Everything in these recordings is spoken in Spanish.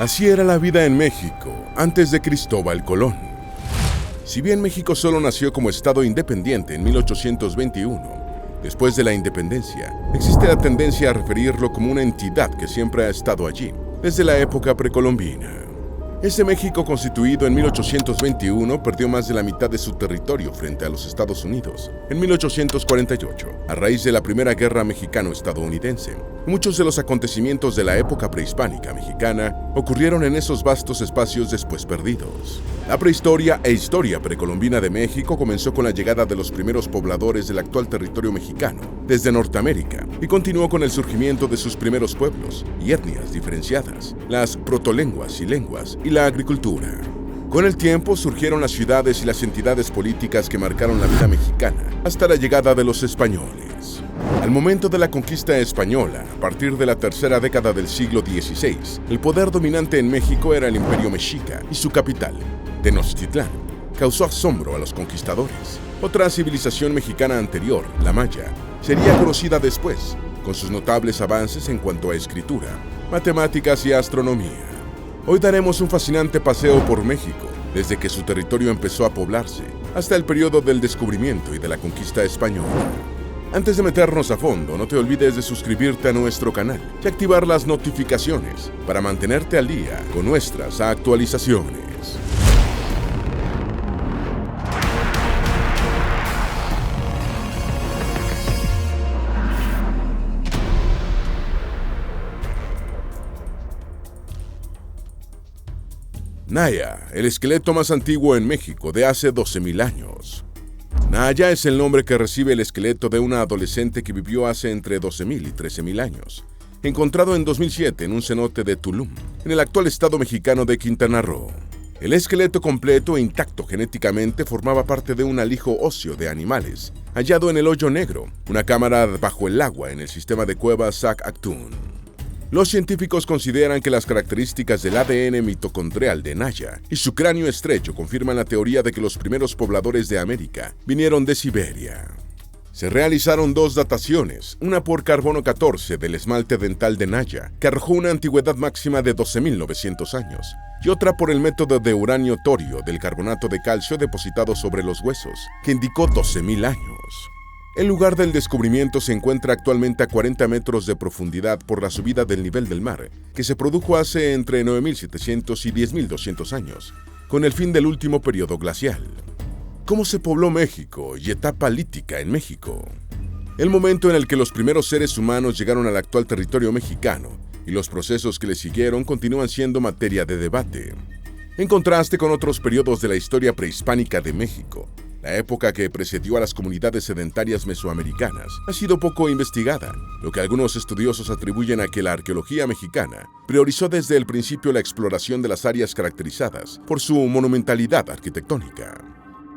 Así era la vida en México antes de Cristóbal Colón. Si bien México solo nació como estado independiente en 1821, después de la independencia, existe la tendencia a referirlo como una entidad que siempre ha estado allí, desde la época precolombina. Ese México constituido en 1821 perdió más de la mitad de su territorio frente a los Estados Unidos en 1848, a raíz de la Primera Guerra Mexicano-Estadounidense. Muchos de los acontecimientos de la época prehispánica mexicana ocurrieron en esos vastos espacios después perdidos. La prehistoria e historia precolombina de México comenzó con la llegada de los primeros pobladores del actual territorio mexicano desde Norteamérica y continuó con el surgimiento de sus primeros pueblos y etnias diferenciadas, las protolenguas y lenguas y la agricultura. Con el tiempo surgieron las ciudades y las entidades políticas que marcaron la vida mexicana hasta la llegada de los españoles. Al momento de la conquista española, a partir de la tercera década del siglo XVI, el poder dominante en México era el Imperio Mexica y su capital, Tenochtitlán, causó asombro a los conquistadores. Otra civilización mexicana anterior, la maya, sería conocida después, con sus notables avances en cuanto a escritura, matemáticas y astronomía. Hoy daremos un fascinante paseo por México, desde que su territorio empezó a poblarse, hasta el periodo del descubrimiento y de la conquista española. Antes de meternos a fondo, no te olvides de suscribirte a nuestro canal y activar las notificaciones para mantenerte al día con nuestras actualizaciones. Naya, el esqueleto más antiguo en México de hace 12,000 años. Naya es el nombre que recibe el esqueleto de una adolescente que vivió hace entre 12,000 y 13,000 años, encontrado en 2007 en un cenote de Tulum, en el actual estado mexicano de Quintana Roo. El esqueleto completo e intacto genéticamente formaba parte de un alijo óseo de animales, hallado en el Hoyo Negro, una cámara bajo el agua en el sistema de cuevas Sac-Actun. Los científicos consideran que las características del ADN mitocondrial de Naya y su cráneo estrecho confirman la teoría de que los primeros pobladores de América vinieron de Siberia. Se realizaron 2 dataciones, una por carbono 14 del esmalte dental de Naya, que arrojó una antigüedad máxima de 12,900 años, y otra por el método de uranio-torio del carbonato de calcio depositado sobre los huesos, que indicó 12,000 años. El lugar del descubrimiento se encuentra actualmente a 40 metros de profundidad por la subida del nivel del mar, que se produjo hace entre 9,700 y 10,200 años, con el fin del último periodo glacial. ¿Cómo se pobló México y etapa lítica en México? El momento en el que los primeros seres humanos llegaron al actual territorio mexicano y los procesos que le siguieron continúan siendo materia de debate. En contraste con otros periodos de la historia prehispánica de México, la época que precedió a las comunidades sedentarias mesoamericanas ha sido poco investigada, lo que algunos estudiosos atribuyen a que la arqueología mexicana priorizó desde el principio la exploración de las áreas caracterizadas por su monumentalidad arquitectónica.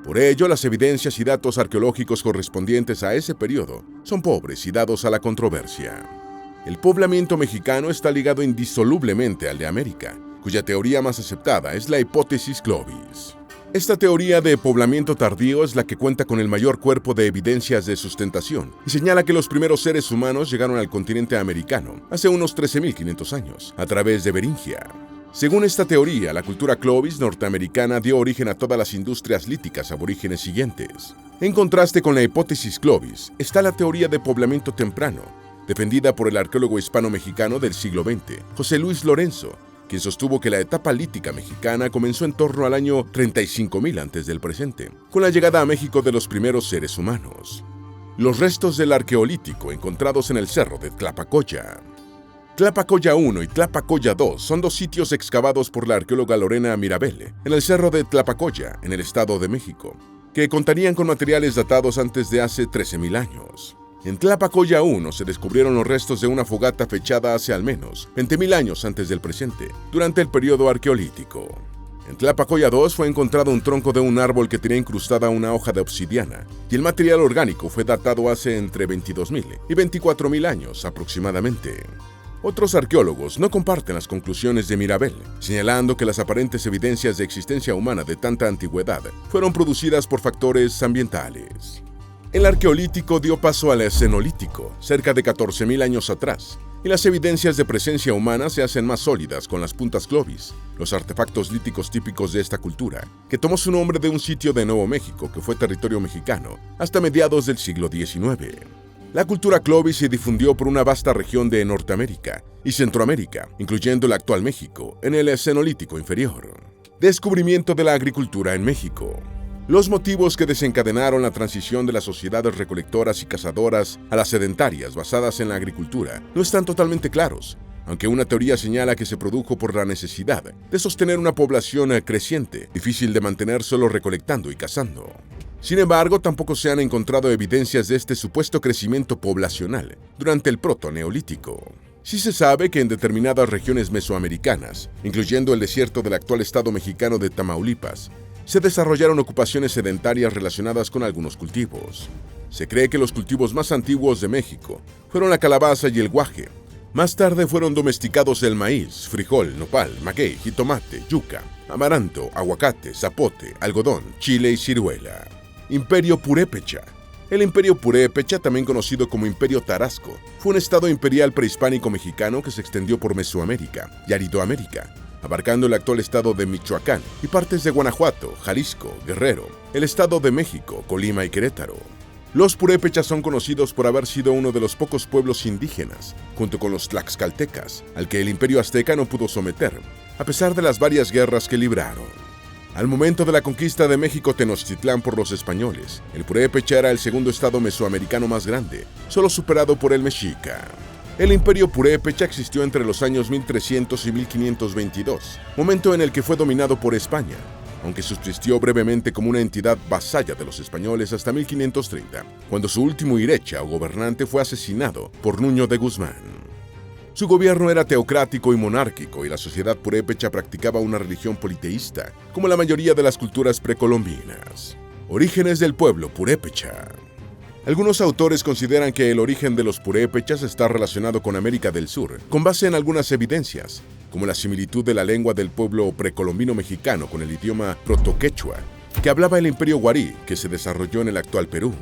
Por ello, las evidencias y datos arqueológicos correspondientes a ese periodo son pobres y dados a la controversia. El poblamiento mexicano está ligado indisolublemente al de América, cuya teoría más aceptada es la hipótesis Clovis. Esta teoría de poblamiento tardío es la que cuenta con el mayor cuerpo de evidencias de sustentación y señala que los primeros seres humanos llegaron al continente americano hace unos 13,500 años, a través de Beringia. Según esta teoría, la cultura Clovis norteamericana dio origen a todas las industrias líticas aborígenes siguientes. En contraste con la hipótesis Clovis, está la teoría de poblamiento temprano, defendida por el arqueólogo hispano-mexicano del siglo XX, José Luis Lorenzo, quien sostuvo que la etapa lítica mexicana comenzó en torno al año 35,000 antes del presente, con la llegada a México de los primeros seres humanos. Los restos del arqueolítico encontrados en el cerro de Tlapacoya. Tlapacoya 1 y Tlapacoya 2 son 2 sitios excavados por la arqueóloga Lorena Mirabelle en el cerro de Tlapacoya, en el Estado de México, que contarían con materiales datados antes de hace 13,000 años. En Tlapacoya 1 se descubrieron los restos de una fogata fechada hace al menos 20,000 años antes del presente, durante el periodo arqueolítico. En Tlapacoya 2 fue encontrado un tronco de un árbol que tenía incrustada una hoja de obsidiana, y el material orgánico fue datado hace entre 22,000 y 24,000 años aproximadamente. Otros arqueólogos no comparten las conclusiones de Mirabelle, señalando que las aparentes evidencias de existencia humana de tanta antigüedad fueron producidas por factores ambientales. El arqueolítico dio paso al esenolítico, cerca de 14,000 años atrás, y las evidencias de presencia humana se hacen más sólidas con las puntas clovis, los artefactos líticos típicos de esta cultura, que tomó su nombre de un sitio de Nuevo México que fue territorio mexicano hasta mediados del siglo XIX. La cultura clovis se difundió por una vasta región de Norteamérica y Centroamérica, incluyendo el actual México, en el Cenolítico inferior. Descubrimiento de la agricultura en México. Los motivos que desencadenaron la transición de las sociedades recolectoras y cazadoras a las sedentarias basadas en la agricultura no están totalmente claros, aunque una teoría señala que se produjo por la necesidad de sostener una población creciente, difícil de mantener solo recolectando y cazando. Sin embargo, tampoco se han encontrado evidencias de este supuesto crecimiento poblacional durante el proto-neolítico. Sí se sabe que en determinadas regiones mesoamericanas, incluyendo el desierto del actual estado mexicano de Tamaulipas, se desarrollaron ocupaciones sedentarias relacionadas con algunos cultivos. Se cree que los cultivos más antiguos de México fueron la calabaza y el guaje. Más tarde fueron domesticados el maíz, frijol, nopal, maguey, jitomate, yuca, amaranto, aguacate, zapote, algodón, chile y ciruela. Imperio Purépecha. El Imperio Purépecha, también conocido como Imperio Tarasco, fue un estado imperial prehispánico mexicano que se extendió por Mesoamérica y Aridoamérica, abarcando el actual estado de Michoacán y partes de Guanajuato, Jalisco, Guerrero, el estado de México, Colima y Querétaro. Los purépechas son conocidos por haber sido uno de los pocos pueblos indígenas, junto con los tlaxcaltecas, al que el Imperio Azteca no pudo someter, a pesar de las varias guerras que libraron. Al momento de la conquista de México Tenochtitlán por los españoles, el purépecha era el segundo estado mesoamericano más grande, solo superado por el mexica. El Imperio Purépecha existió entre los años 1300 y 1522, momento en el que fue dominado por España, aunque subsistió brevemente como una entidad vasalla de los españoles hasta 1530, cuando su último irecha o gobernante fue asesinado por Nuño de Guzmán. Su gobierno era teocrático y monárquico y la sociedad purépecha practicaba una religión politeísta, como la mayoría de las culturas precolombinas. Orígenes del pueblo purépecha. Algunos autores consideran que el origen de los purépechas está relacionado con América del Sur, con base en algunas evidencias, como la similitud de la lengua del pueblo precolombino mexicano con el idioma protoquechua, que hablaba el Imperio Guarí, que se desarrolló en el actual Perú.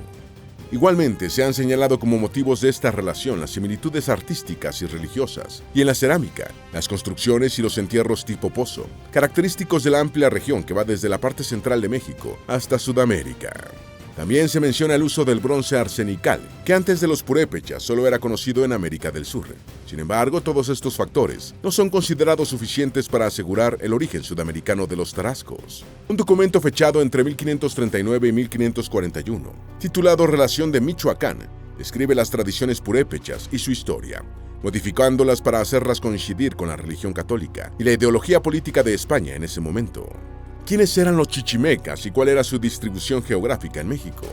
Igualmente, se han señalado como motivos de esta relación las similitudes artísticas y religiosas, y en la cerámica, las construcciones y los entierros tipo pozo, característicos de la amplia región que va desde la parte central de México hasta Sudamérica. También se menciona el uso del bronce arsenical, que antes de los purépechas solo era conocido en América del Sur. Sin embargo, todos estos factores no son considerados suficientes para asegurar el origen sudamericano de los tarascos. Un documento fechado entre 1539 y 1541, titulado Relación de Michoacán, describe las tradiciones purépechas y su historia, modificándolas para hacerlas coincidir con la religión católica y la ideología política de España en ese momento. ¿Quiénes eran los chichimecas y cuál era su distribución geográfica en México?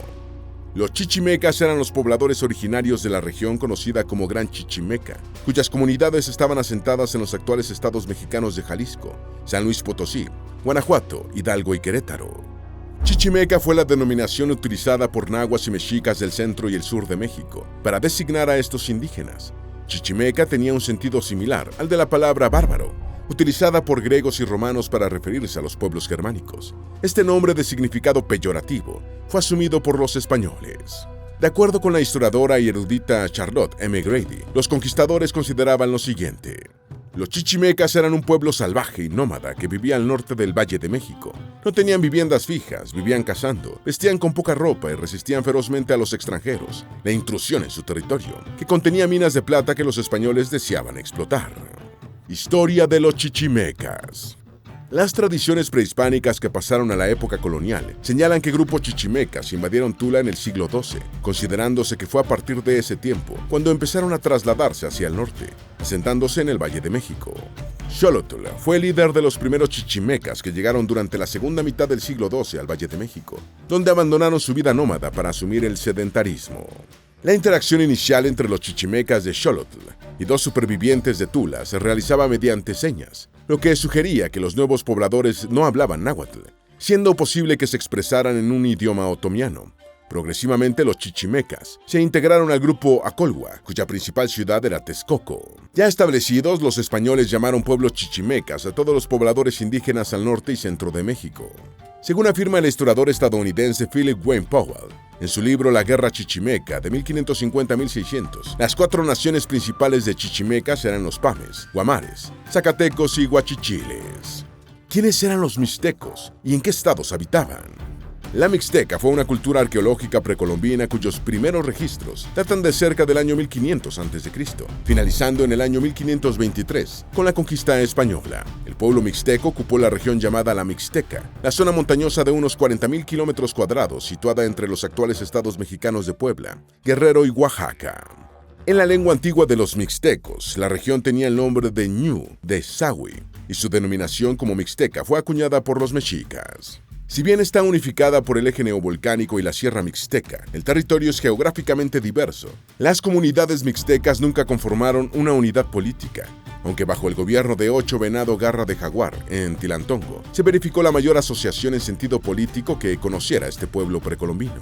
Los chichimecas eran los pobladores originarios de la región conocida como Gran Chichimeca, cuyas comunidades estaban asentadas en los actuales estados mexicanos de Jalisco, San Luis Potosí, Guanajuato, Hidalgo y Querétaro. Chichimeca fue la denominación utilizada por nahuas y mexicas del centro y el sur de México para designar a estos indígenas. Chichimeca tenía un sentido similar al de la palabra bárbaro, utilizada por griegos y romanos para referirse a los pueblos germánicos. Este nombre de significado peyorativo fue asumido por los españoles. De acuerdo con la historiadora y erudita Charlotte M. Grady, los conquistadores consideraban lo siguiente. Los chichimecas eran un pueblo salvaje y nómada que vivía al norte del Valle de México. No tenían viviendas fijas, vivían cazando, vestían con poca ropa y resistían ferozmente a los extranjeros, la intrusión en su territorio, que contenía minas de plata que los españoles deseaban explotar. Historia de los chichimecas. Las tradiciones prehispánicas que pasaron a la época colonial señalan que grupos chichimecas invadieron Tula en el siglo XII, considerándose que fue a partir de ese tiempo cuando empezaron a trasladarse hacia el norte, asentándose en el Valle de México. Xolotl fue el líder de los primeros chichimecas que llegaron durante la segunda mitad del siglo XII al Valle de México, donde abandonaron su vida nómada para asumir el sedentarismo. La interacción inicial entre los chichimecas de Xolotl y dos supervivientes de Tula se realizaba mediante señas, lo que sugería que los nuevos pobladores no hablaban náhuatl, siendo posible que se expresaran en un idioma otomiano. Progresivamente los chichimecas se integraron al grupo Acolhua, cuya principal ciudad era Texcoco. Ya establecidos, los españoles llamaron pueblos chichimecas a todos los pobladores indígenas al norte y centro de México. Según afirma el historiador estadounidense Philip Wayne Powell, en su libro La Guerra Chichimeca de 1550 a 1600, las 4 naciones principales de Chichimecas eran los Pames, Guamares, Zacatecos y Guachichiles. ¿Quiénes eran los mixtecos y en qué estados habitaban? La Mixteca fue una cultura arqueológica precolombina cuyos primeros registros datan de cerca del año 1500 a.C., finalizando en el año 1523 con la conquista española. El pueblo mixteco ocupó la región llamada La Mixteca, la zona montañosa de unos 40.000 kilómetros cuadrados situada entre los actuales estados mexicanos de Puebla, Guerrero y Oaxaca. En la lengua antigua de los mixtecos, la región tenía el nombre de Ñu, de Sahui, y su denominación como mixteca fue acuñada por los mexicas. Si bien está unificada por el eje neovolcánico y la Sierra Mixteca, el territorio es geográficamente diverso. Las comunidades mixtecas nunca conformaron una unidad política, aunque bajo el gobierno de Ocho Venado Garra de Jaguar, en Tilantongo, se verificó la mayor asociación en sentido político que conociera este pueblo precolombino.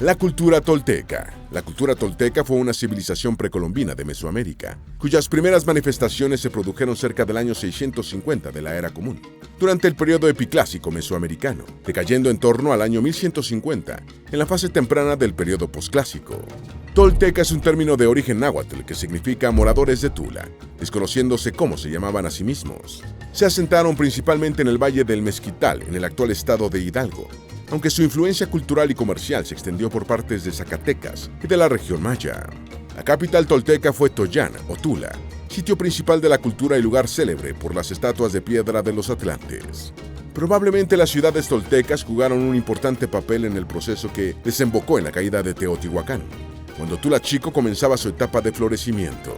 La cultura tolteca. La cultura tolteca fue una civilización precolombina de Mesoamérica, cuyas primeras manifestaciones se produjeron cerca del año 650 de la Era Común, durante el periodo epiclásico mesoamericano, decayendo en torno al año 1150, en la fase temprana del periodo posclásico. Tolteca es un término de origen náhuatl que significa moradores de Tula, desconociéndose cómo se llamaban a sí mismos. Se asentaron principalmente en el Valle del Mezquital, en el actual estado de Hidalgo, aunque su influencia cultural y comercial se extendió por partes de Zacatecas y de la región maya. La capital tolteca fue Toyán o Tula, sitio principal de la cultura y lugar célebre por las estatuas de piedra de los atlantes. Probablemente las ciudades toltecas jugaron un importante papel en el proceso que desembocó en la caída de Teotihuacán, cuando Tula Chico comenzaba su etapa de florecimiento.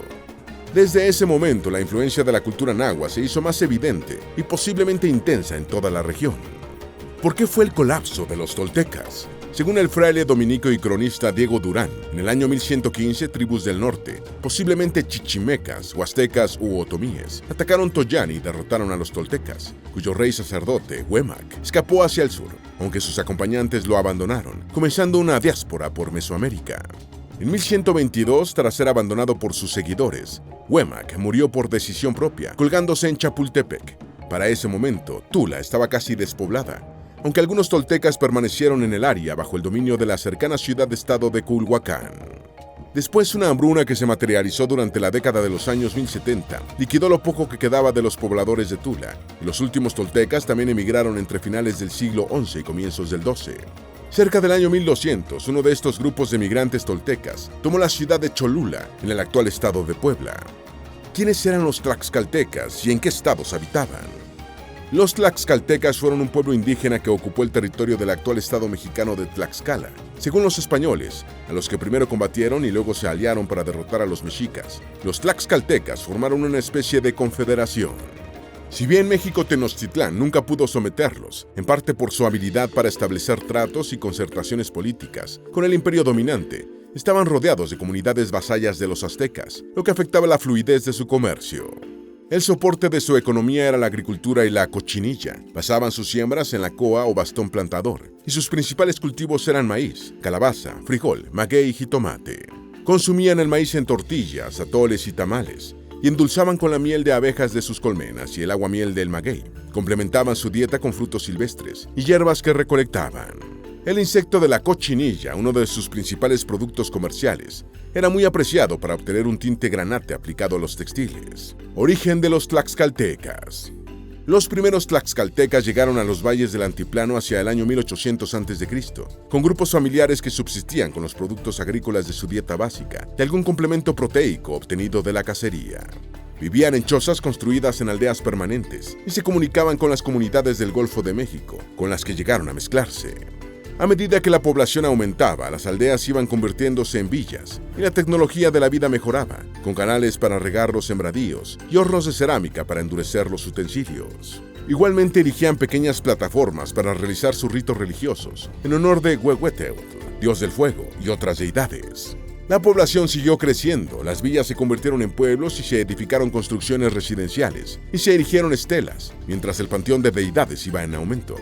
Desde ese momento, la influencia de la cultura náhuatl se hizo más evidente y posiblemente intensa en toda la región. ¿Por qué fue el colapso de los toltecas? Según el fraile dominico y cronista Diego Durán, en el año 1115 tribus del norte, posiblemente chichimecas, huastecas u otomíes, atacaron Toyán y derrotaron a los toltecas, cuyo rey sacerdote, Huemac, escapó hacia el sur, aunque sus acompañantes lo abandonaron, comenzando una diáspora por Mesoamérica. En 1122, tras ser abandonado por sus seguidores, Huemac murió por decisión propia, colgándose en Chapultepec. Para ese momento, Tula estaba casi despoblada, aunque algunos toltecas permanecieron en el área bajo el dominio de la cercana ciudad-estado de Culhuacán. Después, una hambruna que se materializó durante la década de los años 1070 liquidó lo poco que quedaba de los pobladores de Tula, y los últimos toltecas también emigraron entre finales del siglo XI y comienzos del XII. Cerca del año 1200, uno de estos grupos de migrantes toltecas tomó la ciudad de Cholula, en el actual estado de Puebla. ¿Quiénes eran los tlaxcaltecas y en qué estados habitaban? Los tlaxcaltecas fueron un pueblo indígena que ocupó el territorio del actual estado mexicano de Tlaxcala. Según los españoles, a los que primero combatieron y luego se aliaron para derrotar a los mexicas, los tlaxcaltecas formaron una especie de confederación. Si bien México Tenochtitlán nunca pudo someterlos, en parte por su habilidad para establecer tratos y concertaciones políticas con el imperio dominante, estaban rodeados de comunidades vasallas de los aztecas, lo que afectaba la fluidez de su comercio. El soporte de su economía era la agricultura y la cochinilla. Basaban sus siembras en la coa o bastón plantador, y sus principales cultivos eran maíz, calabaza, frijol, maguey y jitomate. Consumían el maíz en tortillas, atoles y tamales, y endulzaban con la miel de abejas de sus colmenas y el aguamiel del maguey. Complementaban su dieta con frutos silvestres y hierbas que recolectaban. El insecto de la cochinilla, uno de sus principales productos comerciales, era muy apreciado para obtener un tinte granate aplicado a los textiles. Origen de los tlaxcaltecas. Los primeros tlaxcaltecas llegaron a los valles del Altiplano hacia el año 1800 a.C., con grupos familiares que subsistían con los productos agrícolas de su dieta básica y algún complemento proteico obtenido de la cacería. Vivían en chozas construidas en aldeas permanentes y se comunicaban con las comunidades del Golfo de México, con las que llegaron a mezclarse. A medida que la población aumentaba, las aldeas iban convirtiéndose en villas y la tecnología de la vida mejoraba, con canales para regar los sembradíos y hornos de cerámica para endurecer los utensilios. Igualmente erigían pequeñas plataformas para realizar sus ritos religiosos, en honor de Huehueteotl, dios del fuego, y otras deidades. La población siguió creciendo, las villas se convirtieron en pueblos y se edificaron construcciones residenciales, y se erigieron estelas, mientras el panteón de deidades iba en aumento.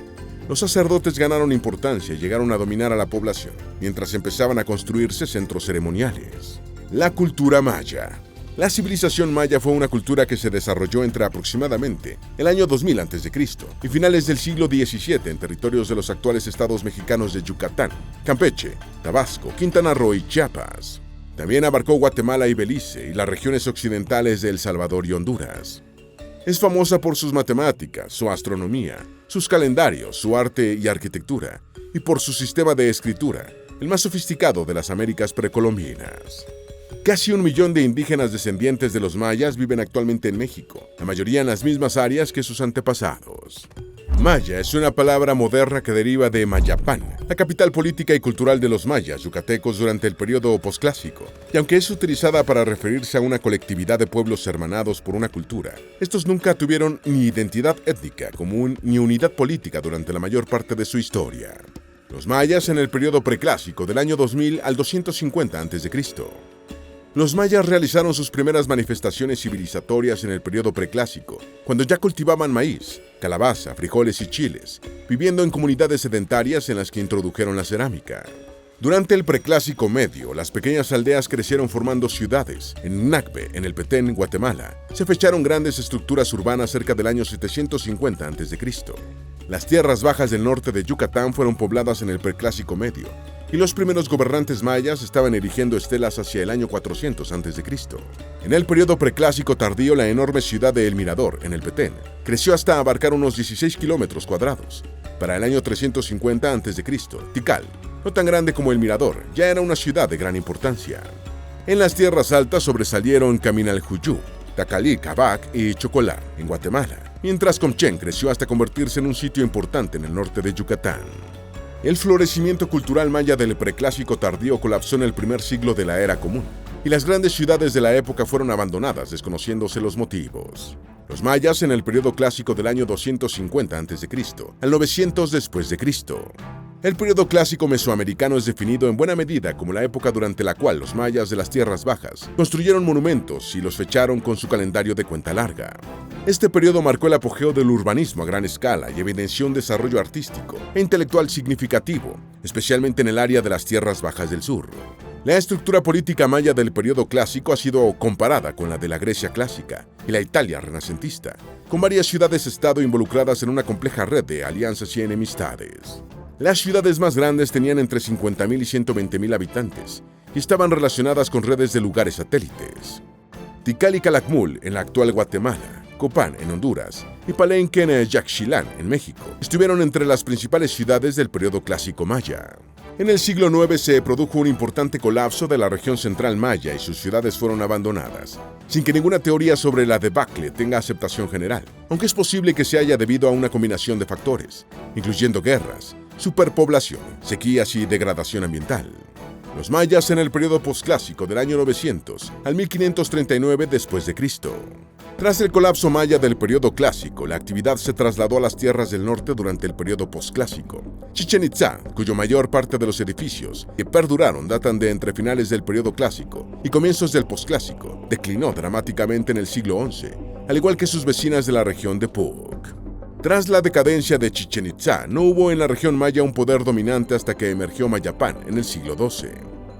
Los sacerdotes ganaron importancia y llegaron a dominar a la población, mientras empezaban a construirse centros ceremoniales. La cultura maya. La civilización maya fue una cultura que se desarrolló entre aproximadamente el año 2000 a.C. y finales del siglo XVII en territorios de los actuales estados mexicanos de Yucatán, Campeche, Tabasco, Quintana Roo y Chiapas. También abarcó Guatemala y Belice y las regiones occidentales de El Salvador y Honduras. Es famosa por sus matemáticas, su astronomía, sus calendarios, su arte y arquitectura, y por su sistema de escritura, el más sofisticado de las Américas precolombinas. Casi 1 millón de indígenas descendientes de los mayas viven actualmente en México, la mayoría en las mismas áreas que sus antepasados. Maya es una palabra moderna que deriva de Mayapán, la capital política y cultural de los mayas yucatecos durante el periodo posclásico, y aunque es utilizada para referirse a una colectividad de pueblos hermanados por una cultura, estos nunca tuvieron ni identidad étnica común ni unidad política durante la mayor parte de su historia. Los mayas en el periodo preclásico del año 2000 al 250 a.C. Los mayas realizaron sus primeras manifestaciones civilizatorias en el periodo preclásico, cuando ya cultivaban maíz, calabaza, frijoles y chiles, viviendo en comunidades sedentarias en las que introdujeron la cerámica. Durante el preclásico medio, las pequeñas aldeas crecieron formando ciudades. En Nacbe, en el Petén, Guatemala, se fecharon grandes estructuras urbanas cerca del año 750 a.C. Las tierras bajas del norte de Yucatán fueron pobladas en el preclásico medio, y los primeros gobernantes mayas estaban erigiendo estelas hacia el año 400 a.C. En el periodo preclásico tardío, la enorme ciudad de El Mirador, en el Petén, creció hasta abarcar unos 16 kilómetros cuadrados. Para el año 350 a.C., Tikal, no tan grande como El Mirador, ya era una ciudad de gran importancia. En las tierras altas sobresalieron Caminalcuyú, Tacalí, Cabac y Chocolá, en Guatemala, mientras Comchén creció hasta convertirse en un sitio importante en el norte de Yucatán. El florecimiento cultural maya del preclásico tardío colapsó en el primer siglo de la Era Común, y las grandes ciudades de la época fueron abandonadas desconociéndose los motivos. Los mayas en el periodo clásico del año 250 a.C. al 900 después de Cristo. El periodo clásico mesoamericano es definido en buena medida como la época durante la cual los mayas de las tierras bajas construyeron monumentos y los fecharon con su calendario de cuenta larga. Este periodo marcó el apogeo del urbanismo a gran escala y evidenció un desarrollo artístico e intelectual significativo, especialmente en el área de las tierras bajas del sur. La estructura política maya del periodo clásico ha sido comparada con la de la Grecia clásica y la Italia renacentista, con varias ciudades-estado involucradas en una compleja red de alianzas y enemistades. Las ciudades más grandes tenían entre 50.000 y 120.000 habitantes y estaban relacionadas con redes de lugares satélites. Tikal y Calakmul, en la actual Guatemala, Copán, en Honduras, y Palenque, en Yaxchilán, en México, estuvieron entre las principales ciudades del periodo clásico maya. En el siglo IX se produjo un importante colapso de la región central maya y sus ciudades fueron abandonadas, sin que ninguna teoría sobre la debacle tenga aceptación general, aunque es posible que se haya debido a una combinación de factores, incluyendo guerras, superpoblación, sequías y degradación ambiental. Los mayas en el periodo posclásico del año 900 al 1539 después de Cristo. Tras el colapso maya del periodo clásico, la actividad se trasladó a las tierras del norte durante el periodo posclásico. Chichén Itzá, cuyo mayor parte de los edificios que perduraron datan de entre finales del periodo clásico y comienzos del posclásico, declinó dramáticamente en el siglo XI, al igual que sus vecinas de la región de Puc. Tras la decadencia de Chichén Itzá, no hubo en la región maya un poder dominante hasta que emergió Mayapán en el siglo XII.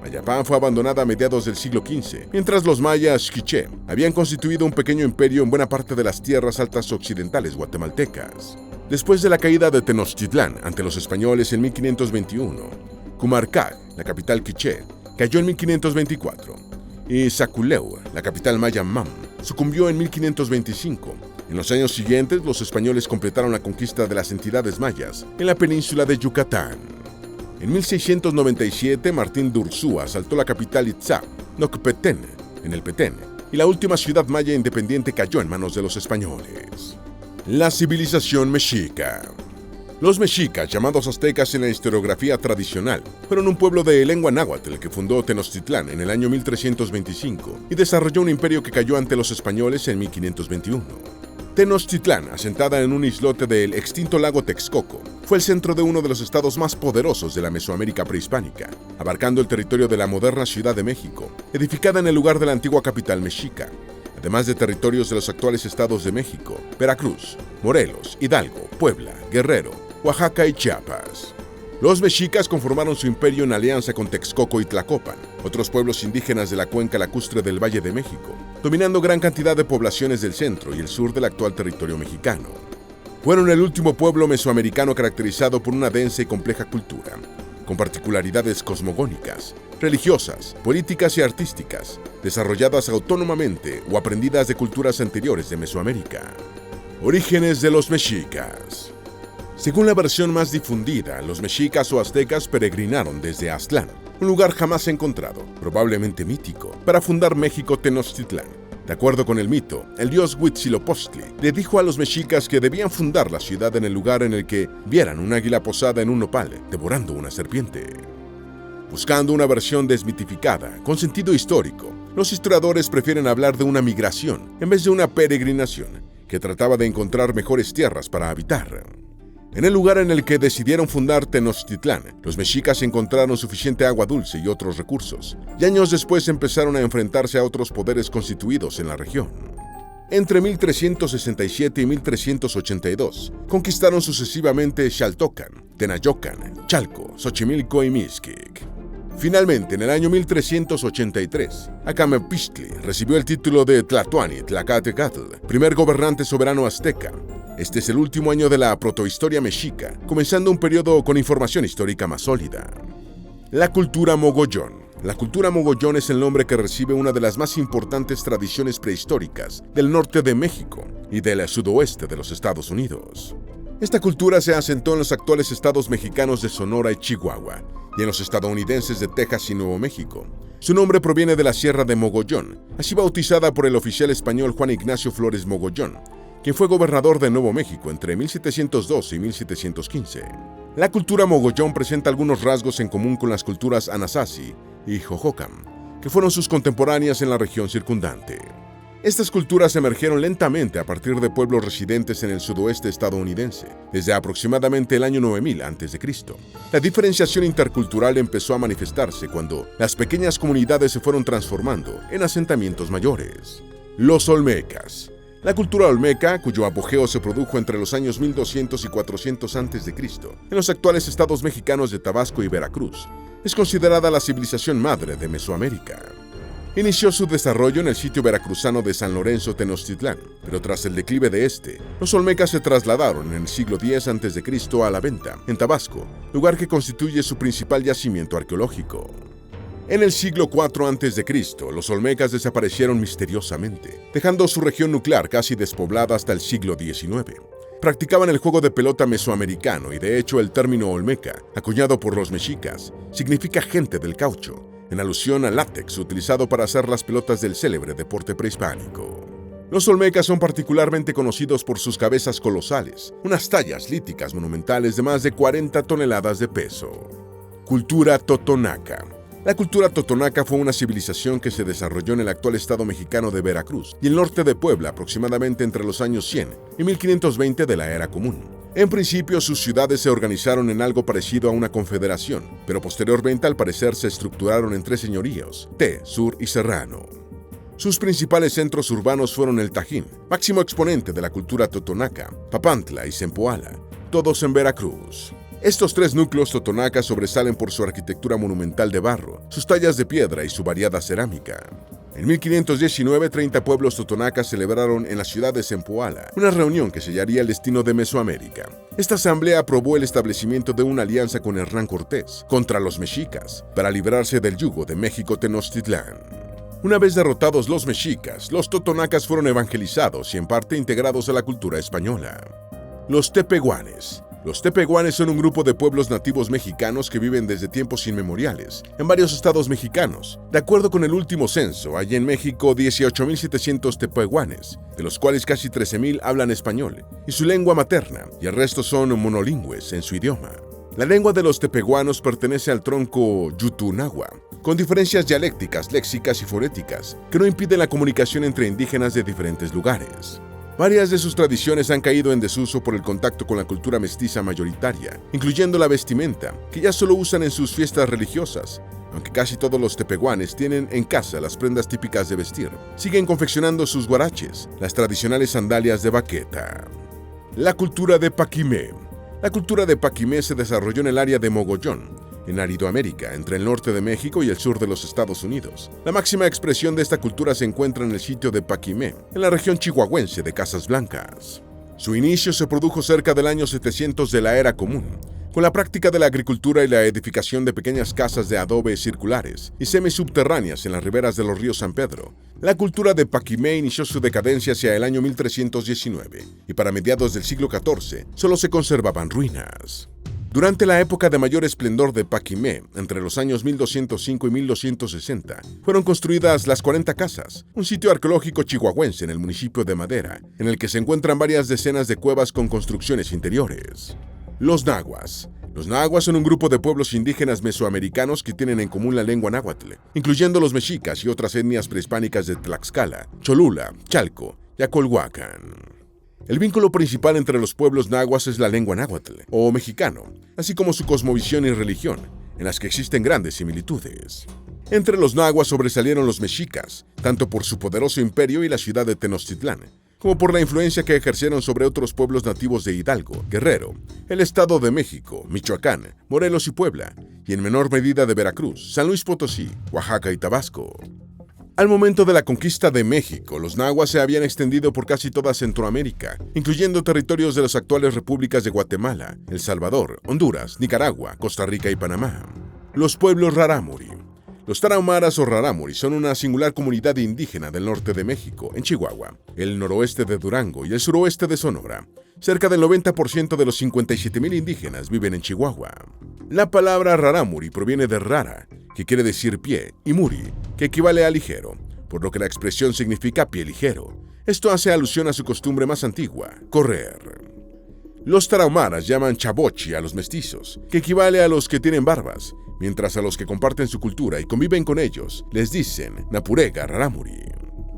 Mayapán fue abandonada a mediados del siglo XV, mientras los mayas quiché habían constituido un pequeño imperio en buena parte de las tierras altas occidentales guatemaltecas. Después de la caída de Tenochtitlán ante los españoles en 1521, Cumarcac, la capital quiché, cayó en 1524, y Saculeu, la capital maya Mam, sucumbió en 1525. En los años siguientes, los españoles completaron la conquista de las entidades mayas en la península de Yucatán. En 1697, Martín de Urzúa asaltó la capital Itzá, Nocpetén, en el Petén, y la última ciudad maya independiente cayó en manos de los españoles. La civilización mexica. Los mexicas, llamados aztecas en la historiografía tradicional, fueron un pueblo de lengua náhuatl que fundó Tenochtitlán en el año 1325 y desarrolló un imperio que cayó ante los españoles en 1521. Tenochtitlán, asentada en un islote del extinto lago Texcoco, fue el centro de uno de los estados más poderosos de la Mesoamérica prehispánica, abarcando el territorio de la moderna Ciudad de México, edificada en el lugar de la antigua capital mexica, además de territorios de los actuales estados de México, Veracruz, Morelos, Hidalgo, Puebla, Guerrero, Oaxaca y Chiapas. Los mexicas conformaron su imperio en alianza con Texcoco y Tlacopan, otros pueblos indígenas de la cuenca lacustre del Valle de México, dominando gran cantidad de poblaciones del centro y el sur del actual territorio mexicano. Fueron el último pueblo mesoamericano caracterizado por una densa y compleja cultura, con particularidades cosmogónicas, religiosas, políticas y artísticas, desarrolladas autónomamente o aprendidas de culturas anteriores de Mesoamérica. Orígenes de los mexicas. Según la versión más difundida, los mexicas o aztecas peregrinaron desde Aztlán, un lugar jamás encontrado, probablemente mítico, para fundar México Tenochtitlán. De acuerdo con el mito, el dios Huitzilopochtli le dijo a los mexicas que debían fundar la ciudad en el lugar en el que vieran un águila posada en un nopal, devorando una serpiente. Buscando una versión desmitificada, con sentido histórico, los historiadores prefieren hablar de una migración en vez de una peregrinación, que trataba de encontrar mejores tierras para habitar. En el lugar en el que decidieron fundar Tenochtitlán, los mexicas encontraron suficiente agua dulce y otros recursos, y años después empezaron a enfrentarse a otros poderes constituidos en la región. Entre 1367 y 1382, conquistaron sucesivamente Xaltocan, Tenayocan, Chalco, Xochimilco y Mixquic. Finalmente, en el año 1383, Acamepixtli recibió el título de Tlatoani Tlacatecatl, primer gobernante soberano azteca. Este es el último año de la protohistoria mexica, comenzando un periodo con información histórica más sólida. La cultura mogollón. La cultura mogollón es el nombre que recibe una de las más importantes tradiciones prehistóricas del norte de México y del sudoeste de los Estados Unidos. Esta cultura se asentó en los actuales estados mexicanos de Sonora y Chihuahua, y en los estadounidenses de Texas y Nuevo México. Su nombre proviene de la Sierra de Mogollón, así bautizada por el oficial español Juan Ignacio Flores Mogollón, quien fue gobernador de Nuevo México entre 1712 y 1715. La cultura mogollón presenta algunos rasgos en común con las culturas Anasazi y Xoxocan, que fueron sus contemporáneas en la región circundante. Estas culturas emergieron lentamente a partir de pueblos residentes en el sudoeste estadounidense, desde aproximadamente el año 9000 a.C. La diferenciación intercultural empezó a manifestarse cuando las pequeñas comunidades se fueron transformando en asentamientos mayores. Los olmecas. La cultura olmeca, cuyo apogeo se produjo entre los años 1200 y 400 a.C., en los actuales estados mexicanos de Tabasco y Veracruz, es considerada la civilización madre de Mesoamérica. Inició su desarrollo en el sitio veracruzano de San Lorenzo Tenochtitlán, pero tras el declive de este, los olmecas se trasladaron en el siglo X a.C. a La Venta, en Tabasco, lugar que constituye su principal yacimiento arqueológico. En el siglo IV a.C., los olmecas desaparecieron misteriosamente, dejando su región nuclear casi despoblada hasta el siglo XIX. Practicaban el juego de pelota mesoamericano y de hecho el término olmeca, acuñado por los mexicas, significa gente del caucho, en alusión al látex utilizado para hacer las pelotas del célebre deporte prehispánico. Los olmecas son particularmente conocidos por sus cabezas colosales, unas tallas líticas monumentales de más de 40 toneladas de peso. Cultura totonaca. La cultura totonaca fue una civilización que se desarrolló en el actual estado mexicano de Veracruz y el norte de Puebla aproximadamente entre los años 100 y 1520 de la era común. En principio, sus ciudades se organizaron en algo parecido a una confederación, pero posteriormente al parecer se estructuraron en 3 señoríos, Té, Sur y Serrano. Sus principales centros urbanos fueron el Tajín, máximo exponente de la cultura totonaca, Papantla y Zempoala, todos en Veracruz. Estos 3 núcleos totonacas sobresalen por su arquitectura monumental de barro, sus tallas de piedra y su variada cerámica. En 1519, 30 pueblos totonacas celebraron en la ciudad de Zempoala una reunión que sellaría el destino de Mesoamérica. Esta asamblea aprobó el establecimiento de una alianza con Hernán Cortés contra los mexicas para librarse del yugo de México Tenochtitlán. Una vez derrotados los mexicas, los totonacas fueron evangelizados y en parte integrados a la cultura española. Los tepehuanes. Los tepehuanes son un grupo de pueblos nativos mexicanos que viven desde tiempos inmemoriales en varios estados mexicanos. De acuerdo con el último censo, hay en México 18.700 tepehuanes, de los cuales casi 13.000 hablan español y su lengua materna, y el resto son monolingües en su idioma. La lengua de los tepehuanos pertenece al tronco yutu-nahua, con diferencias dialécticas, léxicas y fonéticas que no impiden la comunicación entre indígenas de diferentes lugares. Varias de sus tradiciones han caído en desuso por el contacto con la cultura mestiza mayoritaria, incluyendo la vestimenta, que ya solo usan en sus fiestas religiosas. Aunque casi todos los tepehuanes tienen en casa las prendas típicas de vestir, siguen confeccionando sus guaraches, las tradicionales sandalias de baqueta. La cultura de Paquimé. La cultura de Paquimé se desarrolló en el área de Mogollón, en Aridoamérica, entre el norte de México y el sur de los Estados Unidos. La máxima expresión de esta cultura se encuentra en el sitio de Paquimé, en la región chihuahuense de Casas Blancas. Su inicio se produjo cerca del año 700 de la Era Común, con la práctica de la agricultura y la edificación de pequeñas casas de adobe circulares y semisubterráneas en las riberas de los ríos San Pedro. La cultura de Paquimé inició su decadencia hacia el año 1319 y para mediados del siglo XIV solo se conservaban ruinas. Durante la época de mayor esplendor de Paquimé, entre los años 1205 y 1260, fueron construidas las 40 Casas, un sitio arqueológico chihuahuense en el municipio de Madera, en el que se encuentran varias decenas de cuevas con construcciones interiores. Los nahuas. Los nahuas son un grupo de pueblos indígenas mesoamericanos que tienen en común la lengua náhuatl, incluyendo los mexicas y otras etnias prehispánicas de Tlaxcala, Cholula, Chalco y Acolhuacan. El vínculo principal entre los pueblos nahuas es la lengua náhuatl, o mexicano, así como su cosmovisión y religión, en las que existen grandes similitudes. Entre los nahuas sobresalieron los mexicas, tanto por su poderoso imperio y la ciudad de Tenochtitlán, como por la influencia que ejercieron sobre otros pueblos nativos de Hidalgo, Guerrero, el Estado de México, Michoacán, Morelos y Puebla, y en menor medida de Veracruz, San Luis Potosí, Oaxaca y Tabasco. Al momento de la conquista de México, los nahuas se habían extendido por casi toda Centroamérica, incluyendo territorios de las actuales repúblicas de Guatemala, El Salvador, Honduras, Nicaragua, Costa Rica y Panamá. Los pueblos rarámuri. Los tarahumaras o rarámuri son una singular comunidad indígena del norte de México, en Chihuahua, el noroeste de Durango y el suroeste de Sonora. Cerca del 90% de los 57,000 indígenas viven en Chihuahua. La palabra rarámuri proviene de rara, que quiere decir pie, y muri, que equivale a ligero, por lo que la expresión significa pie ligero. Esto hace alusión a su costumbre más antigua, correr. Los tarahumaras llaman chabochi a los mestizos, que equivale a los que tienen barbas, mientras a los que comparten su cultura y conviven con ellos les dicen napurega rarámuri.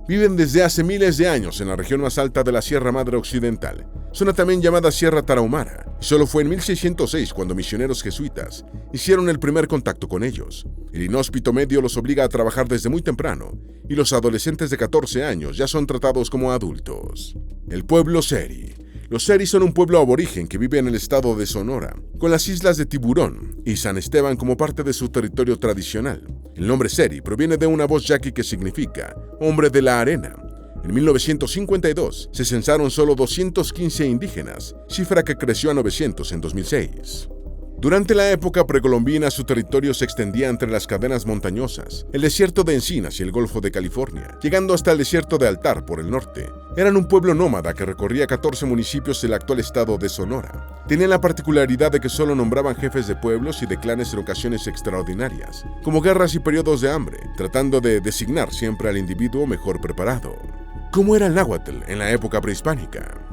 Viven desde hace miles de años en la región más alta de la Sierra Madre Occidental, zona también llamada Sierra Tarahumara, y solo fue en 1606 cuando misioneros jesuitas hicieron el primer contacto con ellos. El inhóspito medio los obliga a trabajar desde muy temprano, y los adolescentes de 14 años ya son tratados como adultos. El pueblo seri. Los seris son un pueblo aborigen que vive en el estado de Sonora, con las islas de Tiburón y San Esteban como parte de su territorio tradicional. El nombre seri proviene de una voz yaqui que significa hombre de la arena. En 1952 se censaron solo 215 indígenas, cifra que creció a 900 en 2006. Durante la época precolombina, su territorio se extendía entre las cadenas montañosas, el desierto de Encinas y el Golfo de California, llegando hasta el desierto de Altar por el norte. Eran un pueblo nómada que recorría 14 municipios del actual estado de Sonora. Tenían la particularidad de que solo nombraban jefes de pueblos y de clanes en ocasiones extraordinarias, como guerras y periodos de hambre, tratando de designar siempre al individuo mejor preparado. ¿Cómo era el náhuatl en la época prehispánica?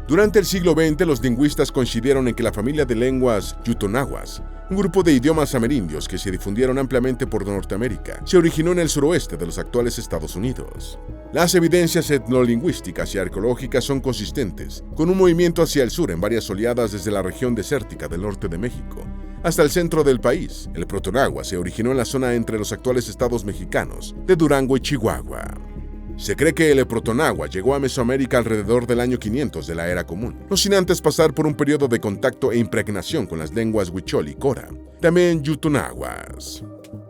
Durante el siglo XX, los lingüistas coincidieron en que la familia de lenguas yutonahuas, un grupo de idiomas amerindios que se difundieron ampliamente por Norteamérica, se originó en el suroeste de los actuales Estados Unidos. Las evidencias etnolingüísticas y arqueológicas son consistentes, con un movimiento hacia el sur en varias oleadas desde la región desértica del norte de México hasta el centro del país. El protonahua se originó en la zona entre los actuales estados mexicanos de Durango y Chihuahua. Se cree que el protonahua llegó a Mesoamérica alrededor del año 500 de la Era Común, no sin antes pasar por un periodo de contacto e impregnación con las lenguas huichol y cora, también yutonahuas.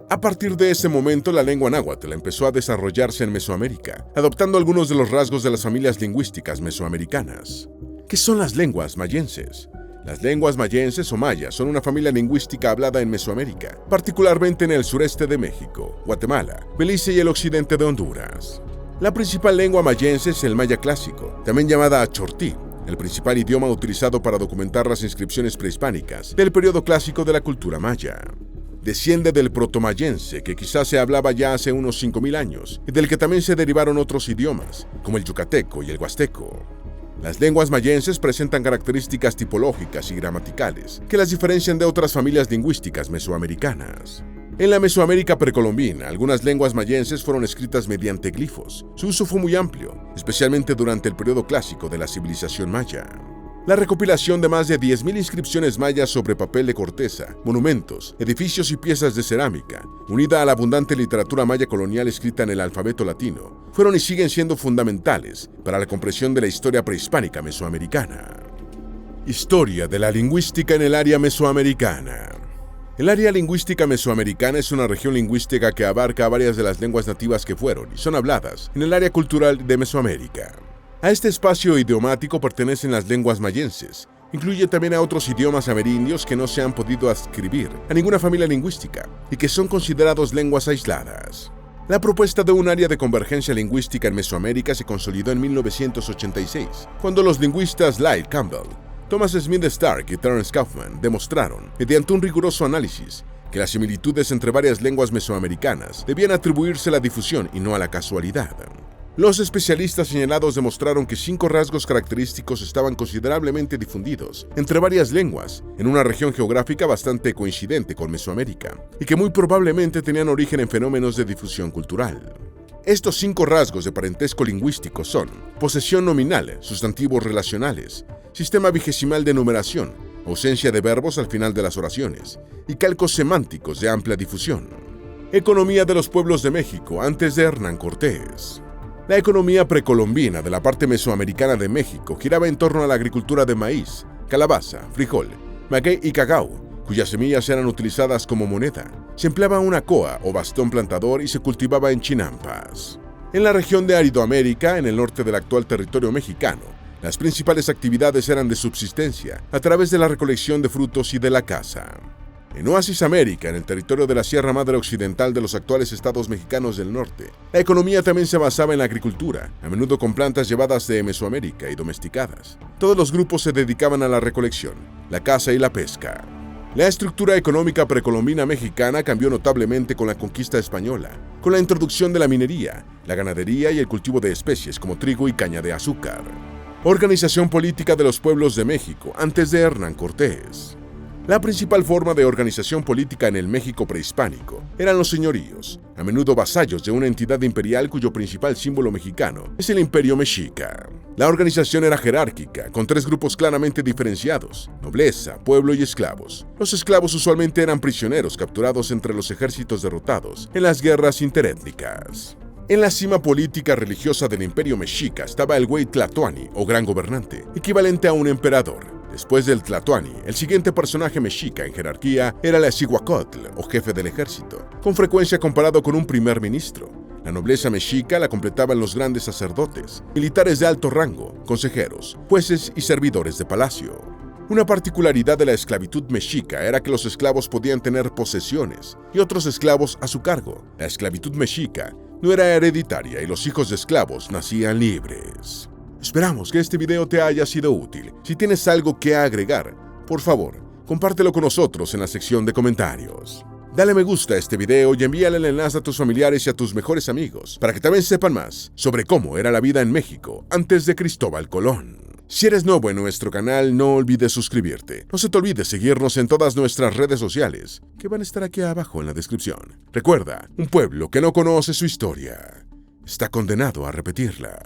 A partir de ese momento, la lengua náhuatl empezó a desarrollarse en Mesoamérica, adoptando algunos de los rasgos de las familias lingüísticas mesoamericanas. ¿Qué son las lenguas mayenses? Las lenguas mayenses o mayas son una familia lingüística hablada en Mesoamérica, particularmente en el sureste de México, Guatemala, Belice y el occidente de Honduras. La principal lengua mayense es el maya clásico, también llamada achortí, el principal idioma utilizado para documentar las inscripciones prehispánicas del periodo clásico de la cultura maya. Desciende del protomayense, que quizás se hablaba ya hace unos 5,000 años, y del que también se derivaron otros idiomas, como el yucateco y el huasteco. Las lenguas mayenses presentan características tipológicas y gramaticales que las diferencian de otras familias lingüísticas mesoamericanas. En la Mesoamérica precolombina, algunas lenguas mayenses fueron escritas mediante glifos. Su uso fue muy amplio, especialmente durante el periodo clásico de la civilización maya. La recopilación de más de 10,000 inscripciones mayas sobre papel de corteza, monumentos, edificios y piezas de cerámica, unida a la abundante literatura maya colonial escrita en el alfabeto latino, fueron y siguen siendo fundamentales para la comprensión de la historia prehispánica mesoamericana. Historia de la lingüística en el área mesoamericana. El área lingüística mesoamericana es una región lingüística que abarca varias de las lenguas nativas que fueron y son habladas en el área cultural de Mesoamérica. A este espacio idiomático pertenecen las lenguas mayenses. Incluye también a otros idiomas amerindios que no se han podido adscribir a ninguna familia lingüística y que son considerados lenguas aisladas. La propuesta de un área de convergencia lingüística en Mesoamérica se consolidó en 1986, cuando los lingüistas Light Campbell, Thomas Smith Stark y Terence Kaufman demostraron, mediante un riguroso análisis, que las similitudes entre varias lenguas mesoamericanas debían atribuirse a la difusión y no a la casualidad. Los especialistas señalados demostraron que 5 rasgos característicos estaban considerablemente difundidos entre varias lenguas en una región geográfica bastante coincidente con Mesoamérica y que muy probablemente tenían origen en fenómenos de difusión cultural. Estos 5 rasgos de parentesco lingüístico son posesión nominal, sustantivos relacionales, sistema vigesimal de numeración, ausencia de verbos al final de las oraciones y calcos semánticos de amplia difusión. Economía de los pueblos de México antes de Hernán Cortés. La economía precolombina de la parte mesoamericana de México giraba en torno a la agricultura de maíz, calabaza, frijol, maguey y cacao, cuyas semillas eran utilizadas como moneda. Se empleaba una coa o bastón plantador y se cultivaba en chinampas. En la región de Aridoamérica, en el norte del actual territorio mexicano, las principales actividades eran de subsistencia a través de la recolección de frutos y de la caza. En Oasis América, en el territorio de la Sierra Madre Occidental de los actuales estados mexicanos del norte, la economía también se basaba en la agricultura, a menudo con plantas llevadas de Mesoamérica y domesticadas. Todos los grupos se dedicaban a la recolección, la caza y la pesca. La estructura económica precolombina mexicana cambió notablemente con la conquista española, con la introducción de la minería, la ganadería y el cultivo de especies como trigo y caña de azúcar. Organización política de los pueblos de México antes de Hernán Cortés. La principal forma de organización política en el México prehispánico eran los señoríos, a menudo vasallos de una entidad imperial cuyo principal símbolo mexicano es el Imperio Mexica. La organización era jerárquica, con 3 grupos claramente diferenciados: nobleza, pueblo y esclavos. Los esclavos usualmente eran prisioneros capturados entre los ejércitos derrotados en las guerras interétnicas. En la cima política religiosa del Imperio Mexica estaba el Güey Tlatoani, o gran gobernante, equivalente a un emperador. Después del Tlatoani, el siguiente personaje mexica en jerarquía era el Azihuacotl, o jefe del ejército, con frecuencia comparado con un primer ministro. La nobleza mexica la completaban los grandes sacerdotes, militares de alto rango, consejeros, jueces y servidores de palacio. Una particularidad de la esclavitud mexica era que los esclavos podían tener posesiones y otros esclavos a su cargo. La esclavitud mexica no era hereditaria y los hijos de esclavos nacían libres. Esperamos que este video te haya sido útil. Si tienes algo que agregar, por favor, compártelo con nosotros en la sección de comentarios. Dale me gusta a este video y envíale el enlace a tus familiares y a tus mejores amigos para que también sepan más sobre cómo era la vida en México antes de Cristóbal Colón. Si eres nuevo en nuestro canal, no olvides suscribirte. No se te olvide seguirnos en todas nuestras redes sociales, que van a estar aquí abajo en la descripción. Recuerda, un pueblo que no conoce su historia está condenado a repetirla.